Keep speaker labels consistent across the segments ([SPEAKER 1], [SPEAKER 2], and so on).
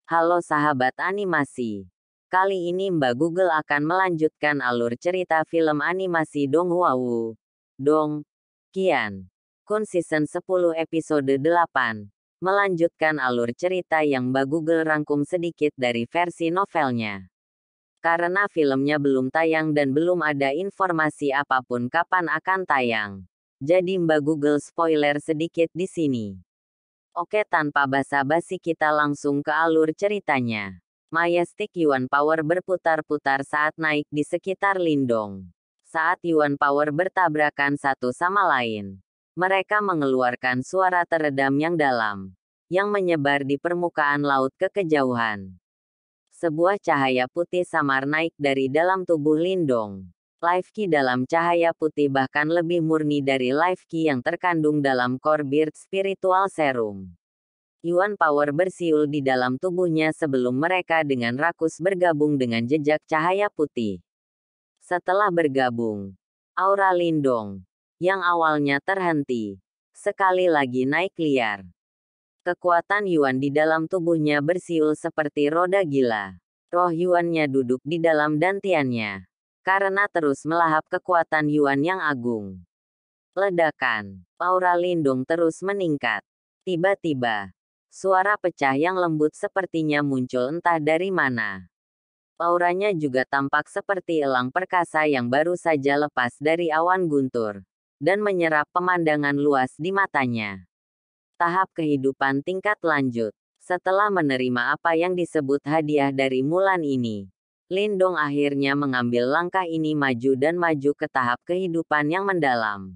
[SPEAKER 1] Halo sahabat animasi. Kali ini Mbak Google akan melanjutkan alur cerita film animasi Donghua-woo, Dong Qian Kun Season 10 episode 8. Melanjutkan alur cerita yang Mbak Google rangkum sedikit dari versi novelnya. Karena filmnya belum tayang dan belum ada informasi apapun kapan akan tayang. Jadi Mbak Google spoiler sedikit di sini. Oke, tanpa basa-basi kita langsung ke alur ceritanya. Majestic Yuan Power berputar-putar saat naik di sekitar Lindong. Saat Yuan Power bertabrakan satu sama lain, mereka mengeluarkan suara teredam yang dalam, yang menyebar di permukaan laut ke kejauhan. Sebuah cahaya putih samar naik dari dalam tubuh Lindong. Life Ki dalam cahaya putih bahkan lebih murni dari Life Ki yang terkandung dalam Core Beard Spiritual Serum. Yuan Power bersiul di dalam tubuhnya sebelum mereka dengan rakus bergabung dengan jejak cahaya putih. Setelah bergabung, aura Lindong, yang awalnya terhenti, sekali lagi naik liar. Kekuatan Yuan di dalam tubuhnya bersiul seperti roda gila. Roh Yuannya duduk di dalam dantiannya, karena terus melahap kekuatan Yuan yang agung. Ledakan, aura Lindung terus meningkat. Tiba-tiba, suara pecah yang lembut sepertinya muncul entah dari mana. Auranya juga tampak seperti elang perkasa yang baru saja lepas dari awan guntur, dan menyerap pemandangan luas di matanya. Tahap kehidupan tingkat lanjut. Setelah menerima apa yang disebut hadiah dari Mulan ini, Lindong akhirnya mengambil langkah ini maju dan maju ke tahap kehidupan yang mendalam.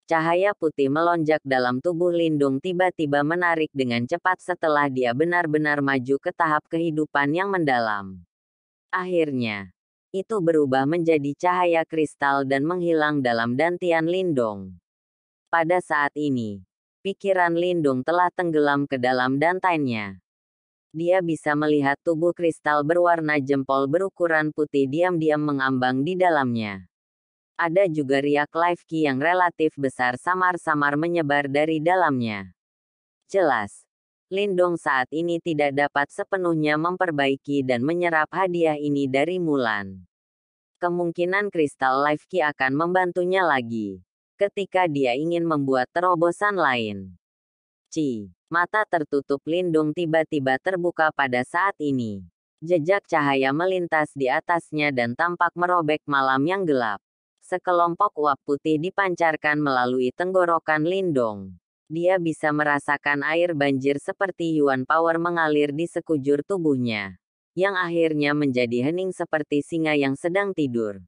[SPEAKER 1] Cahaya putih melonjak dalam tubuh Lindung tiba-tiba menarik dengan cepat setelah dia benar-benar maju ke tahap kehidupan yang mendalam. Akhirnya, itu berubah menjadi cahaya kristal dan menghilang dalam dantian Lindong. Pada saat ini, pikiran Lindung telah tenggelam ke dalam dantiannya. Dia bisa melihat tubuh kristal berwarna jempol berukuran putih diam-diam mengambang di dalamnya. Ada juga riak Life Ki yang relatif besar samar-samar menyebar dari dalamnya. Jelas, Lindong saat ini tidak dapat sepenuhnya memperbaiki dan menyerap hadiah ini dari Mulan. Kemungkinan kristal Life Ki akan membantunya lagi ketika dia ingin membuat terobosan lain. Mata tertutup Lindung tiba-tiba terbuka pada saat ini. Jejak cahaya melintas di atasnya dan tampak merobek malam yang gelap. Sekelompok uap putih dipancarkan melalui tenggorokan Lindong. Dia bisa merasakan air banjir seperti Yuan Power mengalir di sekujur tubuhnya, yang akhirnya menjadi hening seperti singa yang sedang tidur.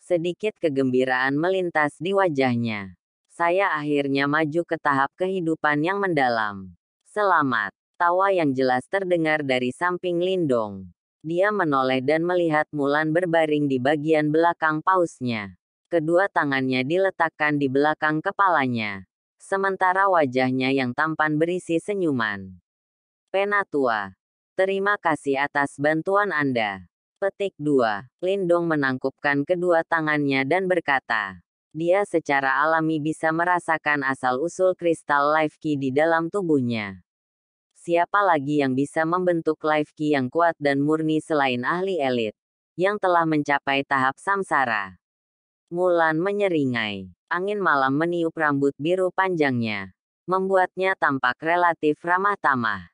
[SPEAKER 1] Sedikit kegembiraan melintas di wajahnya. Saya akhirnya maju ke tahap kehidupan yang mendalam. Selamat. Tawa yang jelas terdengar dari samping Lindong. Dia menoleh dan melihat Mulan berbaring di bagian belakang pausnya. Kedua tangannya diletakkan di belakang kepalanya, sementara wajahnya yang tampan berisi senyuman. Penatua, terima kasih atas bantuan Anda. Petik 2. Lindong menangkupkan kedua tangannya dan berkata, dia secara alami bisa merasakan asal-usul kristal Life Ki di dalam tubuhnya. Siapa lagi yang bisa membentuk Life Ki yang kuat dan murni selain ahli elit, yang telah mencapai tahap samsara? Mulan menyeringai. Angin malam meniup rambut biru panjangnya, membuatnya tampak relatif ramah tamah.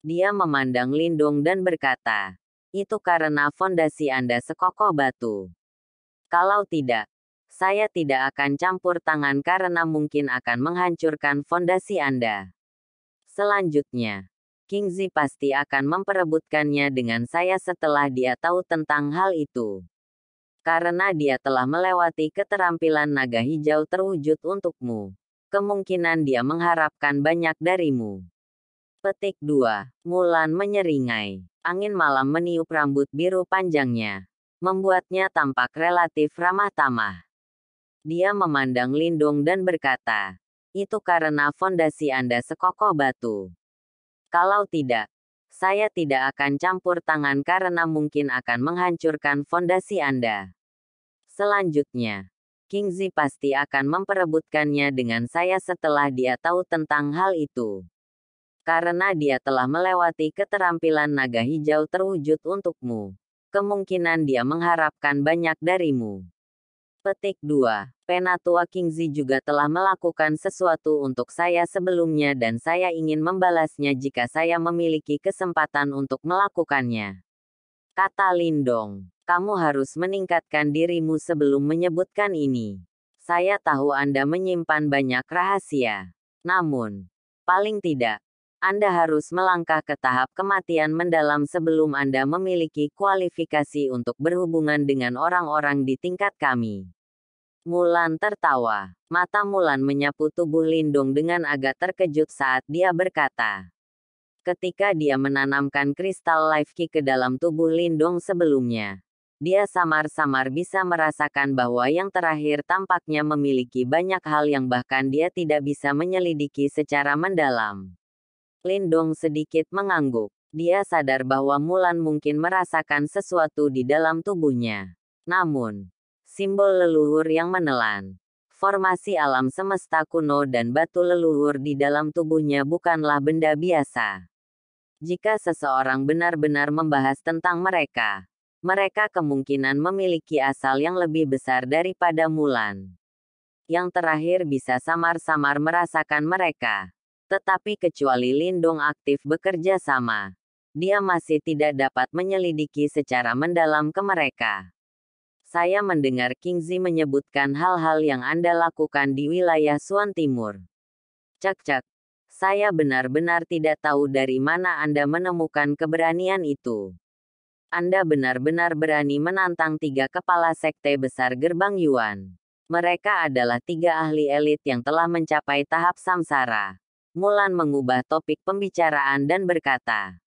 [SPEAKER 1] Dia memandang Lindong dan berkata, itu karena fondasi Anda sekokoh batu. Kalau tidak, saya tidak akan campur tangan karena mungkin akan menghancurkan fondasi Anda. Selanjutnya, King Zi pasti akan memperebutkannya dengan saya setelah dia tahu tentang hal itu. Karena dia telah melewati keterampilan naga hijau terwujud untukmu. Kemungkinan dia mengharapkan banyak darimu. Petik 2. Mulan menyeringai. Angin malam meniup rambut biru panjangnya, membuatnya tampak relatif ramah tamah. Dia memandang Lindong dan berkata, itu karena fondasi Anda sekokoh batu. Kalau tidak, saya tidak akan campur tangan karena mungkin akan menghancurkan fondasi Anda. Selanjutnya, King Zi pasti akan memperebutkannya dengan saya setelah dia tahu tentang hal itu. Karena dia telah melewati keterampilan naga hijau terwujud untukmu. Kemungkinan dia mengharapkan banyak darimu. Petik 2. Penatua Kingzi juga telah melakukan sesuatu untuk saya sebelumnya dan saya ingin membalasnya jika saya memiliki kesempatan untuk melakukannya. Kata Lindong. Kamu harus meningkatkan dirimu sebelum menyebutkan ini. Saya tahu Anda menyimpan banyak rahasia. Namun, paling tidak, Anda harus melangkah ke tahap kematian mendalam sebelum Anda memiliki kualifikasi untuk berhubungan dengan orang-orang di tingkat kami. Mulan tertawa. Mata Mulan menyapu tubuh Lindong dengan agak terkejut saat dia berkata. Ketika dia menanamkan kristal Life Key ke dalam tubuh Lindong sebelumnya, dia samar-samar bisa merasakan bahwa yang terakhir tampaknya memiliki banyak hal yang bahkan dia tidak bisa menyelidiki secara mendalam. Lindong sedikit mengangguk. Dia sadar bahwa Mulan mungkin merasakan sesuatu di dalam tubuhnya. Namun, simbol leluhur yang menelan, formasi alam semesta kuno dan batu leluhur di dalam tubuhnya bukanlah benda biasa. Jika seseorang benar-benar membahas tentang mereka, mereka kemungkinan memiliki asal yang lebih besar daripada Mulan. Yang terakhir bisa samar-samar merasakan mereka. Tetapi kecuali Lindong aktif bekerja sama, dia masih tidak dapat menyelidiki secara mendalam ke mereka. Saya mendengar Kingzi menyebutkan hal-hal yang Anda lakukan di wilayah Suan Timur. Cek-cek. Saya benar-benar tidak tahu dari mana Anda menemukan keberanian itu. Anda benar-benar berani menantang 3 kepala sekte besar Gerbang Yuan. Mereka adalah 3 ahli elit yang telah mencapai tahap samsara. Mulan mengubah topik pembicaraan dan berkata.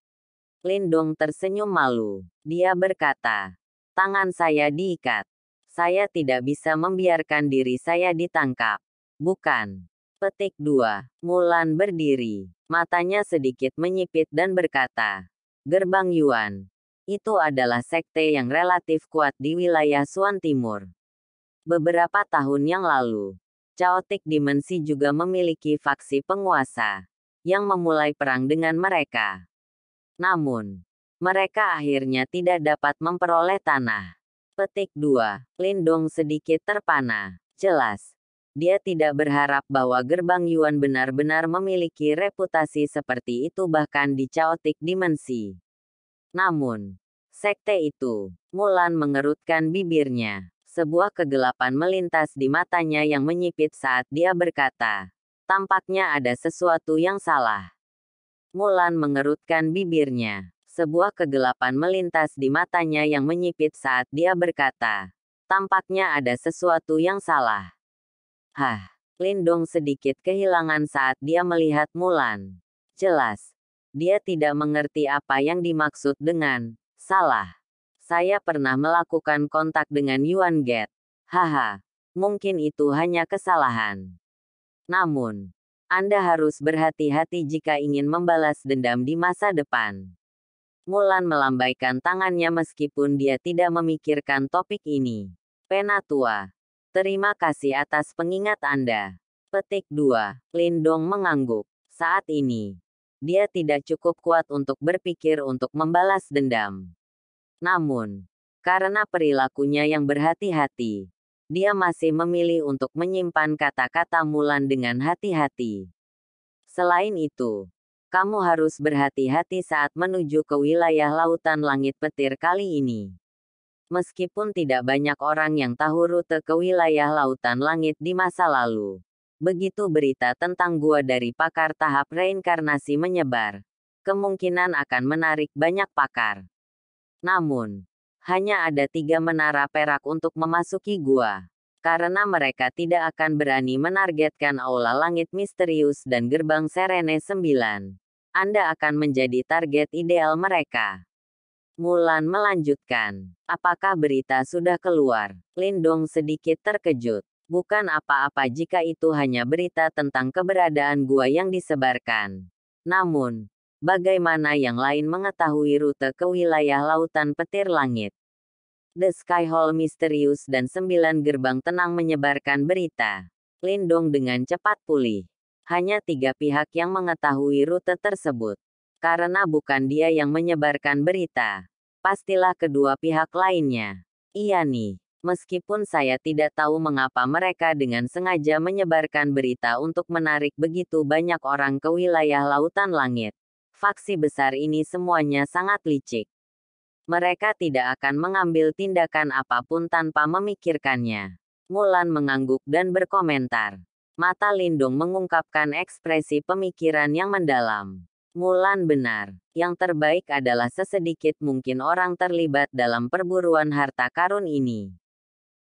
[SPEAKER 1] Lindong tersenyum malu. Dia berkata, tangan saya diikat. Saya tidak bisa membiarkan diri saya ditangkap. Bukan. Petik 2. Mulan berdiri. Matanya sedikit menyipit dan berkata, Gerbang Yuan. Itu adalah sekte yang relatif kuat di wilayah Suan Timur. Beberapa tahun yang lalu, Chaotic Dimensi juga memiliki faksi penguasa yang memulai perang dengan mereka. Namun, mereka akhirnya tidak dapat memperoleh tanah. Petik 2. Lindong sedikit terpana. Jelas. Dia tidak berharap bahwa Gerbang Yuan benar-benar memiliki reputasi seperti itu bahkan di Chaotic Dimensi. Namun, sekte itu, Mulan mengerutkan bibirnya. Sebuah kegelapan melintas di matanya yang menyipit saat dia berkata, tampaknya ada sesuatu yang salah. Mulan mengerutkan bibirnya. Sebuah kegelapan melintas di matanya yang menyipit saat dia berkata, tampaknya ada sesuatu yang salah. Hah, Lindong sedikit kehilangan saat dia melihat Mulan. Jelas, dia tidak mengerti apa yang dimaksud dengan salah. Saya pernah melakukan kontak dengan Yuan Gate. Haha, mungkin itu hanya kesalahan. Namun, Anda harus berhati-hati jika ingin membalas dendam di masa depan. Mulan melambaikan tangannya meskipun dia tidak memikirkan topik ini. Penatua. Terima kasih atas pengingat Anda. Petik 2. Lindong mengangguk. Saat ini, dia tidak cukup kuat untuk berpikir untuk membalas dendam. Namun, karena perilakunya yang berhati-hati, dia masih memilih untuk menyimpan kata-kata Mulan dengan hati-hati. Selain itu, kamu harus berhati-hati saat menuju ke wilayah Lautan Langit Petir kali ini. Meskipun tidak banyak orang yang tahu rute ke wilayah Lautan Langit di masa lalu, begitu berita tentang gua dari pakar tahap reinkarnasi menyebar, kemungkinan akan menarik banyak pakar. Namun, hanya ada 3 menara perak untuk memasuki gua. Karena mereka tidak akan berani menargetkan Aula Langit Misterius dan Gerbang Serene 9. Anda akan menjadi target ideal mereka. Mulan melanjutkan. Apakah berita sudah keluar? Lindong sedikit terkejut. Bukan apa-apa jika itu hanya berita tentang keberadaan gua yang disebarkan. Namun, bagaimana yang lain mengetahui rute ke wilayah Lautan Petir Langit? The Sky Hall Misterius dan 9 Gerbang Tenang menyebarkan berita. Lindong dengan cepat pulih. Hanya 3 pihak yang mengetahui rute tersebut. Karena bukan dia yang menyebarkan berita. Pastilah kedua pihak lainnya. Iya nih. Meskipun saya tidak tahu mengapa mereka dengan sengaja menyebarkan berita untuk menarik begitu banyak orang ke wilayah Lautan Langit. Faksi besar ini semuanya sangat licik. Mereka tidak akan mengambil tindakan apapun tanpa memikirkannya. Mulan mengangguk dan berkomentar. Mata Lindung mengungkapkan ekspresi pemikiran yang mendalam. Mulan benar. Yang terbaik adalah sesedikit mungkin orang terlibat dalam perburuan harta karun ini.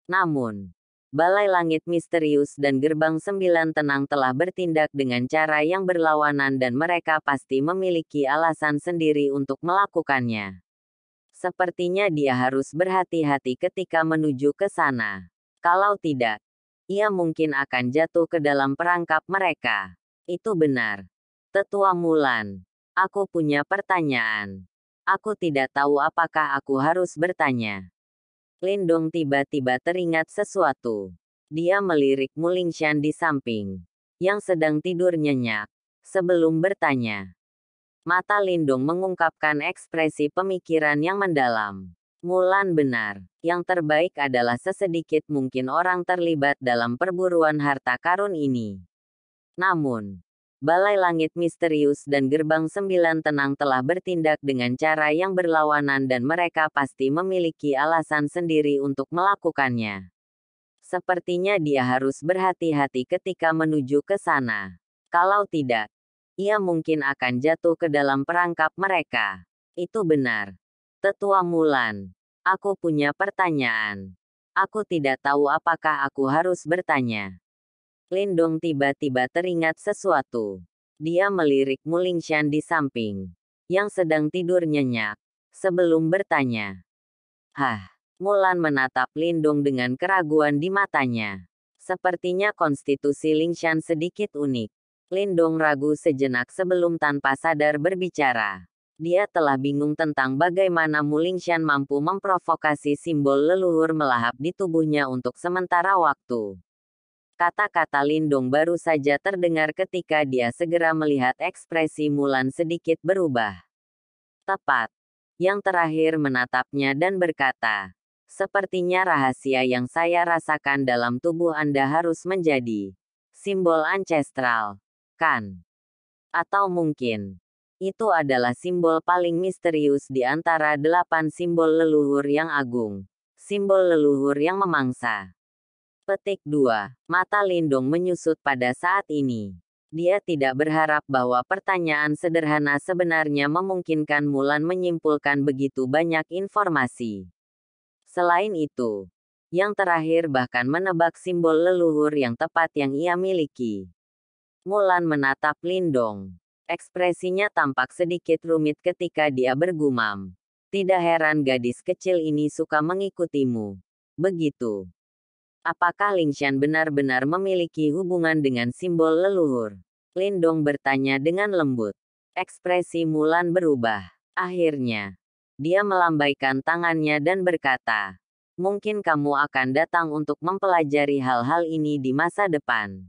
[SPEAKER 1] Namun, Balai Langit Misterius dan Gerbang Sembilan Tenang telah bertindak dengan cara yang berlawanan dan mereka pasti memiliki alasan sendiri untuk melakukannya. Sepertinya dia harus berhati-hati ketika menuju ke sana. Kalau tidak, ia mungkin akan jatuh ke dalam perangkap mereka. Itu benar. Tetua Mulan, aku punya pertanyaan. Aku tidak tahu apakah aku harus bertanya. Lindong tiba-tiba teringat sesuatu. Dia melirik Mulingshan di samping, yang sedang tidur nyenyak, sebelum bertanya. Mata Lindong mengungkapkan ekspresi pemikiran yang mendalam. Mulan benar. Yang terbaik adalah sesedikit mungkin orang terlibat dalam perburuan harta karun ini. Namun, Balai Langit Misterius dan Gerbang Sembilan Tenang telah bertindak dengan cara yang berlawanan dan mereka pasti memiliki alasan sendiri untuk melakukannya. Sepertinya dia harus berhati-hati ketika menuju ke sana. Kalau tidak, ia mungkin akan jatuh ke dalam perangkap mereka. Itu benar. Tetua Mulan, aku punya pertanyaan. Aku tidak tahu apakah aku harus bertanya. Lindong tiba-tiba teringat sesuatu. Dia melirik Mulingshan di samping, yang sedang tidur nyenyak, sebelum bertanya. Hah, Mulan menatap Lindong dengan keraguan di matanya. Sepertinya konstitusi Lingshan sedikit unik. Lindong ragu sejenak sebelum tanpa sadar berbicara. Dia telah bingung tentang bagaimana Mulingshan mampu memprovokasi simbol leluhur melahap di tubuhnya untuk sementara waktu. Kata-kata Lindong baru saja terdengar ketika dia segera melihat ekspresi Mulan sedikit berubah. Tepat. Yang terakhir menatapnya dan berkata, sepertinya rahasia yang saya rasakan dalam tubuh Anda harus menjadi simbol ancestral, kan? Atau mungkin, itu adalah simbol paling misterius di antara 8 simbol leluhur yang agung. Simbol leluhur yang memangsa. Petik 2. Mata Lindong menyusut pada saat ini. Dia tidak berharap bahwa pertanyaan sederhana sebenarnya memungkinkan Mulan menyimpulkan begitu banyak informasi. Selain itu, yang terakhir bahkan menebak simbol leluhur yang tepat yang ia miliki. Mulan menatap Lindong. Ekspresinya tampak sedikit rumit ketika dia bergumam. Tidak heran gadis kecil ini suka mengikutimu. Begitu. Apakah Lingshan benar-benar memiliki hubungan dengan simbol leluhur? Lindong bertanya dengan lembut. Ekspresi Mulan berubah. Akhirnya, dia melambaikan tangannya dan berkata, mungkin kamu akan datang untuk mempelajari hal-hal ini di masa depan.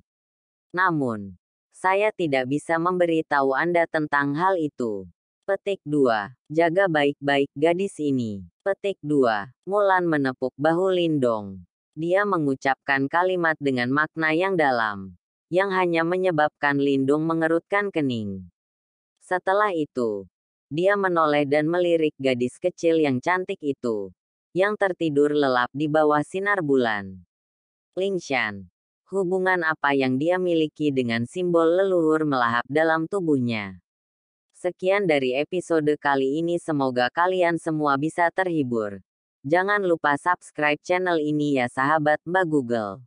[SPEAKER 1] Namun, saya tidak bisa memberitahu Anda tentang hal itu. Petik 2. Jaga baik-baik gadis ini. Petik 2. Mulan menepuk bahu Lindong. Dia mengucapkan kalimat dengan makna yang dalam, yang hanya menyebabkan Lindong mengerutkan kening. Setelah itu, dia menoleh dan melirik gadis kecil yang cantik itu, yang tertidur lelap di bawah sinar bulan. Lingshan, hubungan apa yang dia miliki dengan simbol leluhur melahap dalam tubuhnya? Sekian dari episode kali ini, semoga kalian semua bisa terhibur. Jangan lupa subscribe channel ini ya sahabat Mbak Google.